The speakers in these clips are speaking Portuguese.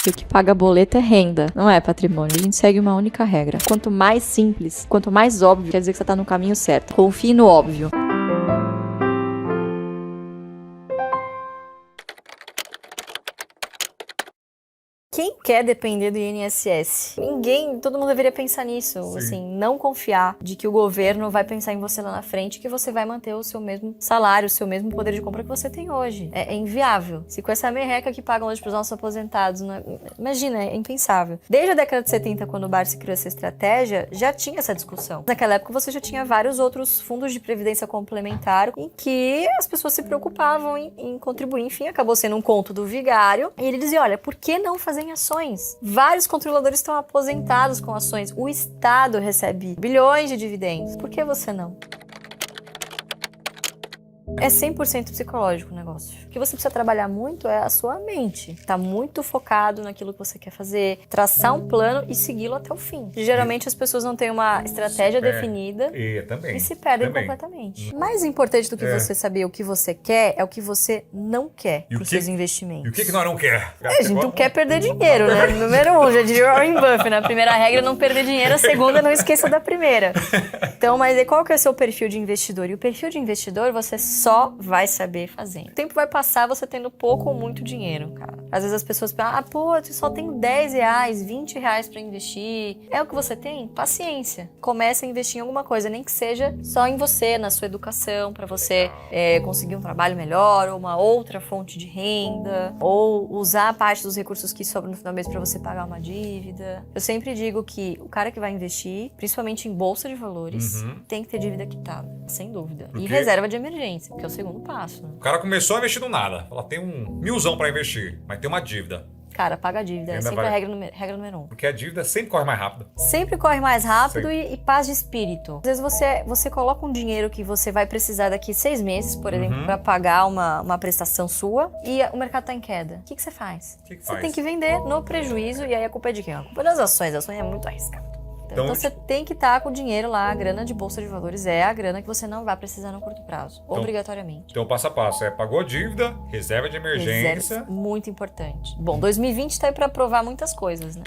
E o que paga boleto é renda, não é patrimônio. A gente segue uma única regra. Quanto mais simples, quanto mais óbvio, quer dizer que você tá no caminho certo. Confie no óbvio. Quem quer depender do INSS? Ninguém, todo mundo deveria pensar nisso. Sim. Assim, não confiar de que o governo vai pensar em você lá na frente, que você vai manter o seu mesmo salário, o seu mesmo poder de compra que você tem hoje. É inviável. Se com essa merreca que pagam hoje para os nossos aposentados, imagina, é impensável. Desde a década de 70, quando o Barsi criou essa estratégia, já tinha essa discussão. Naquela época você já tinha vários outros fundos de previdência complementar em que as pessoas se preocupavam em contribuir. Enfim, acabou sendo um conto do vigário. E ele dizia, olha, por que não fazer em ações? Vários controladores estão aposentados com ações. O Estado recebe bilhões de dividendos. Por que você não? É 100% psicológico o negócio. O que você precisa trabalhar muito é a sua mente. Tá muito focado naquilo que você quer fazer, traçar um plano e segui-lo até o fim. Geralmente as pessoas não têm uma estratégia definida e se perdem completamente. Mais importante do que você saber o que você quer é o que você não quer para os seus investimentos. E o que nós não quer? A gente não quer perder dinheiro, né? Número 1, já diria Warren Buffett, na primeira regra não perder dinheiro, a segunda não esqueça da primeira. Então, mas qual que é o seu perfil de investidor? E o perfil de investidor você só vai saber fazendo. O tempo vai passar você tendo pouco ou muito dinheiro, cara. Às vezes as pessoas pensam, pô, eu só tenho 10 reais, 20 reais pra investir. É o que você tem? Paciência. Comece a investir em alguma coisa, nem que seja só em você, na sua educação, pra você conseguir um trabalho melhor, ou uma outra fonte de renda, ou usar a parte dos recursos que sobram no final do mês pra você pagar uma dívida. Eu sempre digo que o cara que vai investir, principalmente em bolsa de valores, tem que ter dívida quitada, sem dúvida. E reserva de emergência, porque é o segundo passo. Né? O cara começou a investir do nada. Ela tem um 1.000 pra investir, mas tem uma dívida. Cara, paga a dívida. É sempre a regra número 1. Porque a dívida sempre corre mais rápido. Sempre corre mais rápido e paz de espírito. Às vezes você coloca um dinheiro que você vai precisar daqui 6 meses, por exemplo, pra pagar uma prestação sua e o mercado tá em queda. O que você faz? Você tem que vender no prejuízo e aí a culpa é de quem? A culpa é das ações. As ações é muito arriscado. Então você tem que estar com o dinheiro lá, a grana de bolsa de valores é a grana que você não vai precisar no curto prazo, obrigatoriamente. Então passo a passo, pagou a dívida, reserva de emergência. Reserva, muito importante. Bom, 2020 tá aí pra provar muitas coisas, né?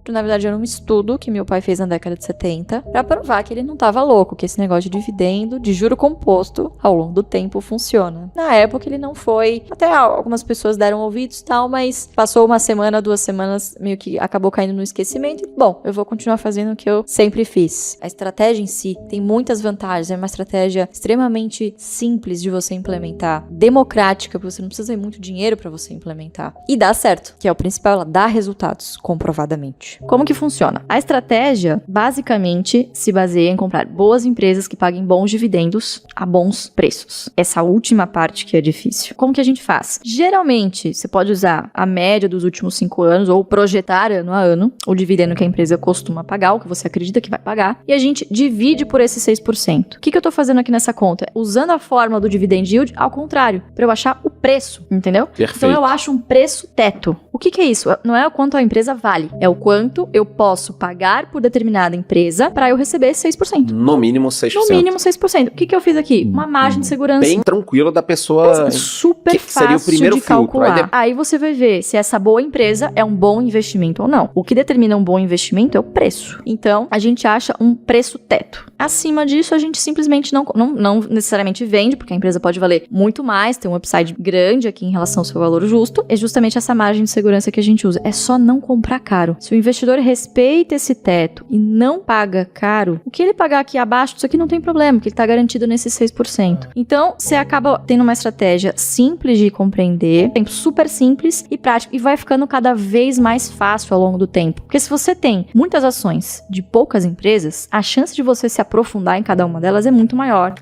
Na verdade, era um estudo que meu pai fez na década de 70 para provar que ele não estava louco, que esse negócio de dividendo, de juro composto, ao longo do tempo funciona. Na época, ele não foi... Até algumas pessoas deram ouvidos e tal, mas passou uma semana, 2 semanas, meio que acabou caindo no esquecimento. E, bom, eu vou continuar fazendo o que eu sempre fiz. A estratégia em si tem muitas vantagens. É uma estratégia extremamente simples de você implementar, democrática, porque você não precisa ter muito dinheiro para você implementar. E dá certo, que é o principal, ela dá resultados, comprovadamente. Como que funciona? A estratégia, basicamente, se baseia em comprar boas empresas que paguem bons dividendos a bons preços. Essa última parte que é difícil. Como que a gente faz? Geralmente, você pode usar a média dos últimos 5 anos ou projetar ano a ano o dividendo que a empresa costuma pagar, o que você acredita que vai pagar, e a gente divide por esse 6%. O que eu tô fazendo aqui nessa conta? Usando a fórmula do dividend yield ao contrário, para eu achar o preço, entendeu? Perfeito. Então eu acho um preço teto. O que é isso? Não é o quanto a empresa vale, é o quanto eu posso pagar por determinada empresa para eu receber 6%. No mínimo 6%. No mínimo 6%. O que eu fiz aqui? Uma margem de segurança. Bem tranquilo da pessoa. Super fácil seria o primeiro de filtro. calcular. Aí você vai ver se essa boa empresa é um bom investimento ou não. O que determina um bom investimento é o preço. Então, a gente acha um preço teto. Acima disso, a gente simplesmente não necessariamente vende, porque a empresa pode valer muito mais, tem um upside grande aqui em relação ao seu valor justo. É justamente essa margem de segurança que a gente usa. É só não comprar caro. Se o investidor respeita esse teto e não paga caro, o que ele pagar aqui abaixo disso aqui não tem problema, porque ele está garantido nesses 6%. Então, você acaba tendo uma estratégia simples de compreender, super simples e prática, e vai ficando cada vez mais fácil ao longo do tempo. Porque se você tem muitas ações de poucas empresas, a chance de você se aprofundar em cada uma delas é muito maior.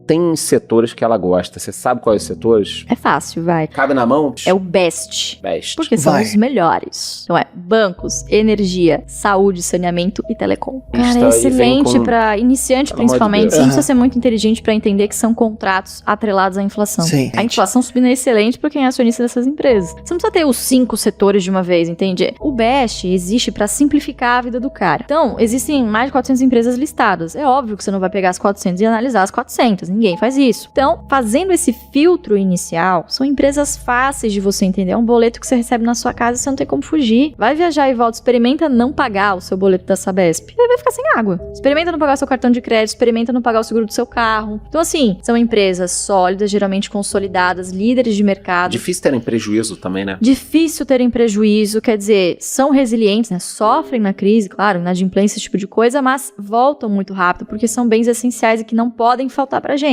Tem setores que ela gosta. Você sabe quais setores? É fácil, vai. Cabe na mão? É o best. Best. Porque são os melhores. Então bancos, energia, saúde, saneamento e telecom. Cara, é excelente pra iniciante, principalmente. Não precisa ser muito inteligente pra entender que são contratos atrelados à inflação. Sim. A inflação subindo é excelente pra quem é acionista dessas empresas. Você não precisa ter os 5 setores de uma vez, entende? O best existe pra simplificar a vida do cara. Então, existem mais de 400 empresas listadas. É óbvio que você não vai pegar as 400 e analisar as 400. Ninguém faz isso. Então, fazendo esse filtro inicial, são empresas fáceis de você entender. É um boleto que você recebe na sua casa e você não tem como fugir. Vai viajar e volta, experimenta não pagar o seu boleto da Sabesp. Aí vai ficar sem água. Experimenta não pagar o seu cartão de crédito, experimenta não pagar o seguro do seu carro. Então, assim, são empresas sólidas, geralmente consolidadas, líderes de mercado. Difícil terem prejuízo também, né? Difícil terem prejuízo, quer dizer, são resilientes, né? Sofrem na crise, claro, inadimplência, esse tipo de coisa, mas voltam muito rápido, porque são bens essenciais e que não podem faltar pra gente.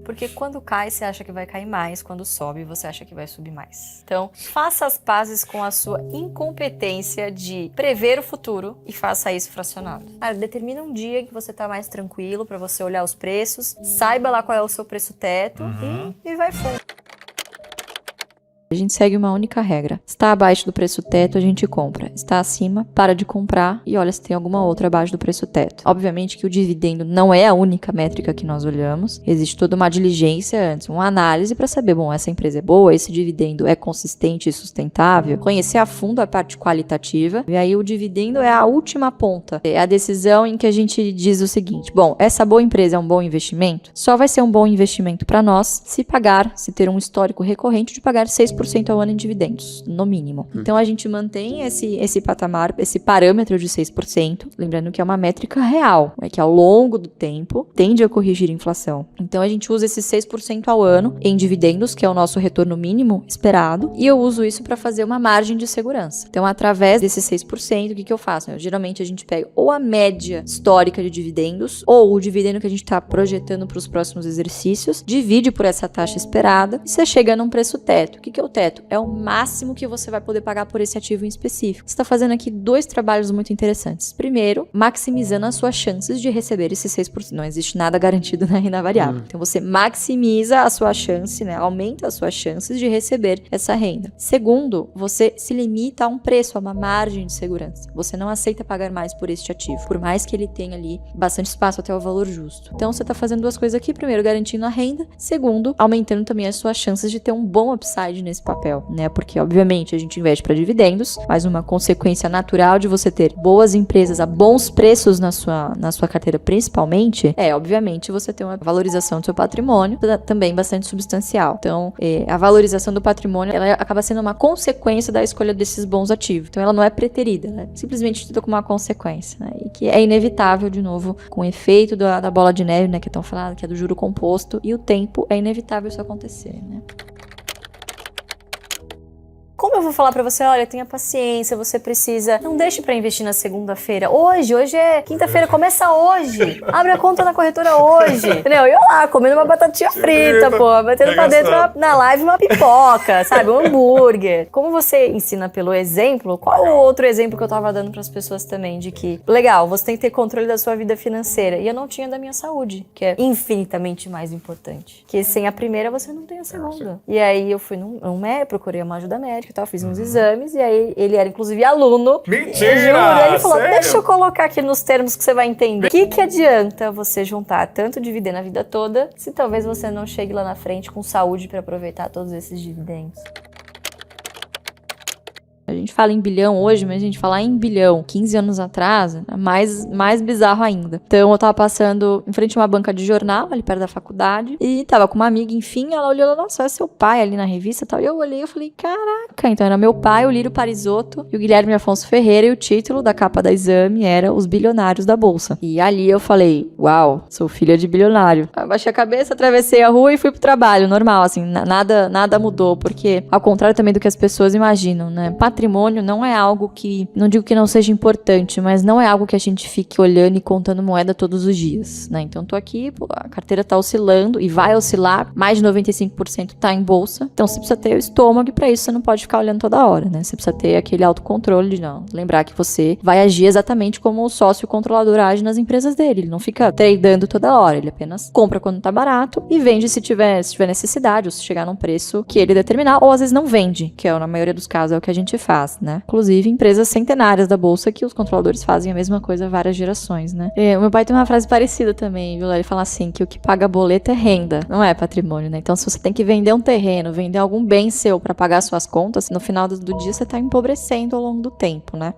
Porque quando cai, você acha que vai cair mais. Quando sobe, você acha que vai subir mais. Então, faça as pazes com a sua incompetência de prever o futuro e faça isso fracionado. Determina um dia que você tá mais tranquilo para você olhar os preços, saiba lá qual é o seu preço teto e vai fundo. A gente segue uma única regra. Está abaixo do preço teto, a gente compra. Está acima, para de comprar e olha se tem alguma outra abaixo do preço teto. Obviamente que o dividendo não é a única métrica que nós olhamos. Existe toda uma diligência antes, uma análise para saber, bom, essa empresa é boa, esse dividendo é consistente e sustentável. Conhecer a fundo a parte qualitativa. E aí o dividendo é a última ponta. É a decisão em que a gente diz o seguinte, bom, essa boa empresa é um bom investimento? Só vai ser um bom investimento para nós se ter um histórico recorrente de pagar 6% ao ano em dividendos, no mínimo. Então a gente mantém esse patamar, esse parâmetro de 6%, lembrando que é uma métrica real, que ao longo do tempo tende a corrigir a inflação. Então a gente usa esses 6% ao ano em dividendos, que é o nosso retorno mínimo esperado, e eu uso isso para fazer uma margem de segurança. Então através desses 6%, o que eu faço? Geralmente a gente pega ou a média histórica de dividendos, ou o dividendo que a gente está projetando para os próximos exercícios, divide por essa taxa esperada e você chega num preço teto. O que é o teto? É o máximo que você vai poder pagar por esse ativo em específico. Você está fazendo aqui 2 trabalhos muito interessantes. Primeiro, maximizando as suas chances de receber esse 6%. Não existe nada garantido na renda variável. Então você maximiza a sua chance, né? Aumenta as suas chances de receber essa renda. Segundo, você se limita a um preço, a uma margem de segurança. Você não aceita pagar mais por este ativo, por mais que ele tenha ali bastante espaço até o valor justo. Então você está fazendo 2 coisas aqui. Primeiro, garantindo a renda. Segundo, aumentando também as suas chances de ter um bom upside nesse papel, né? Porque, obviamente, a gente investe para dividendos, mas uma consequência natural de você ter boas empresas a bons preços na sua carteira, principalmente, obviamente, você ter uma valorização do seu patrimônio também bastante substancial. Então, a valorização do patrimônio, ela acaba sendo uma consequência da escolha desses bons ativos. Então, ela não é preterida, né? Simplesmente tida como uma consequência, né? E que é inevitável, de novo, com o efeito da bola de neve, né? Que é tão falado, que é do juro composto, e o tempo, é inevitável isso acontecer, né? Como eu vou falar pra você, olha, tenha paciência, você precisa, não deixe pra investir na segunda-feira. Hoje é quinta-feira, começa hoje. Abre a conta na corretora hoje. Entendeu? E eu lá, comendo uma batatinha frita, pô, batendo pra dentro na live uma pipoca, sabe? Um hambúrguer. Como você ensina pelo exemplo, qual o outro exemplo que eu tava dando pras pessoas também? De que, legal, você tem que ter controle da sua vida financeira. E eu não tinha da minha saúde, que é infinitamente mais importante. Que sem a primeira, você não tem a segunda. E aí eu fui num médico, procurei uma ajuda médica, fiz uns exames, e aí ele era inclusive aluno. Mentira! Juro, ele falou, sério? deixa eu colocar aqui nos termos que você vai entender. O que adianta você juntar tanto dividendo a vida toda, se talvez você não chegue lá na frente com saúde para aproveitar todos esses dividendos? A gente fala em bilhão hoje, mas a gente falar em bilhão 15 anos atrás, é mais bizarro ainda. Então eu tava passando em frente a uma banca de jornal, ali perto da faculdade, e tava com uma amiga, enfim, ela olhou, nossa, é seu pai ali na revista e tal. E eu olhei e falei, caraca, então era meu pai, o Lírio Parisotto e o Guilherme Afonso Ferreira, e o título da capa da Exame era Os Bilionários da Bolsa. E ali eu falei, uau, sou filha de bilionário. Eu baixei a cabeça, atravessei a rua e fui pro trabalho, normal, assim, nada mudou, porque ao contrário também do que as pessoas imaginam, né? Patrimônio não é algo que, não digo que não seja importante, mas não é algo que a gente fique olhando e contando moeda todos os dias, né? Então tô aqui, a carteira tá oscilando e vai oscilar, mais de 95% tá em bolsa, então você precisa ter o estômago, e pra isso você não pode ficar olhando toda hora, né? Você precisa ter aquele autocontrole de não lembrar que você vai agir exatamente como o sócio controlador age nas empresas dele, ele não fica tradando toda hora, ele apenas compra quando tá barato e vende se tiver necessidade, ou se chegar num preço que ele determinar, ou às vezes não vende, que na maioria dos casos é o que a gente faz, né? Inclusive empresas centenárias da bolsa que os controladores fazem a mesma coisa há várias gerações, né? O meu pai tem uma frase parecida também, viu? Ele fala assim, que o que paga boleto é renda, não é patrimônio, né? Então se você tem que vender um terreno, vender algum bem seu pra pagar suas contas, no final do dia você tá empobrecendo ao longo do tempo, né?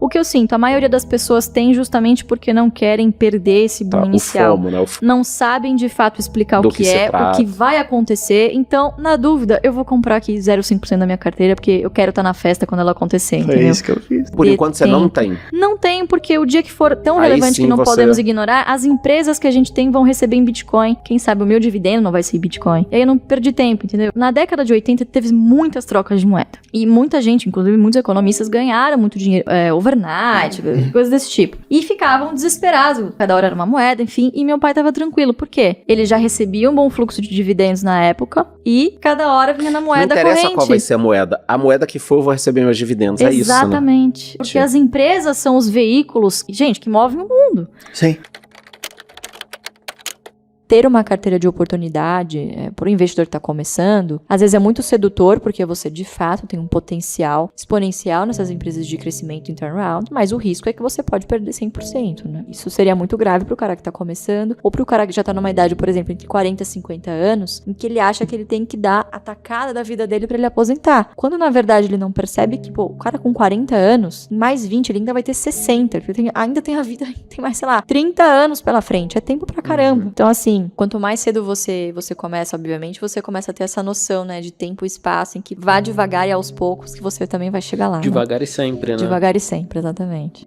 O que eu sinto, a maioria das pessoas tem justamente porque não querem perder esse boom inicial. O FOMO, né? Não sabem de fato explicar Do o que que se é, o trata. que vai acontecer. Então, na dúvida, eu vou comprar aqui 0,5% da minha carteira, porque eu quero estar na festa quando ela acontecer, entendeu? que eu fiz. Por enquanto você não tem. Não tem, porque o dia que for tão Aí relevante sim que não você- podemos ignorar, as empresas que a gente tem vão receber em Bitcoin. Quem sabe o meu dividendo não vai ser em Bitcoin. E aí eu não perdi tempo, entendeu? Na década de 80 teve muitas trocas de moeda. E muita gente, inclusive muitos economistas, ganharam muito dinheiro, overnight, coisas desse tipo. E ficavam desesperados. Cada hora era uma moeda, enfim. E meu pai tava tranquilo. Por quê? Ele já recebia um bom fluxo de dividendos na época. E cada hora vinha na Não moeda interessa corrente. qual vai ser a moeda. A moeda que for, eu vou receber meus dividendos. É isso, né? Exatamente. Porque Sim. as empresas são os veículos, gente, que movem o mundo. Sim. Ter uma carteira de oportunidade para o investidor que está começando, às vezes é muito sedutor, porque você de fato tem um potencial exponencial nessas empresas de crescimento em turnaround, mas o risco é que você pode perder 100%, né? Isso seria muito grave para o cara que está começando, ou para o cara que já está numa idade, por exemplo, entre 40 e 50 anos, em que ele acha que ele tem que dar a tacada da vida dele para ele aposentar. Quando na verdade ele não percebe que, pô, o cara com 40 anos, em mais 20, ele ainda vai ter 60, ele ainda tem a vida, tem mais, sei lá, 30 anos pela frente, é tempo pra caramba. Então assim, quanto mais cedo você começa, obviamente, você começa a ter essa noção, né, de tempo e espaço, em que vá devagar e aos poucos que você também vai chegar lá. Né? Devagar e sempre, né? Devagar e sempre, exatamente.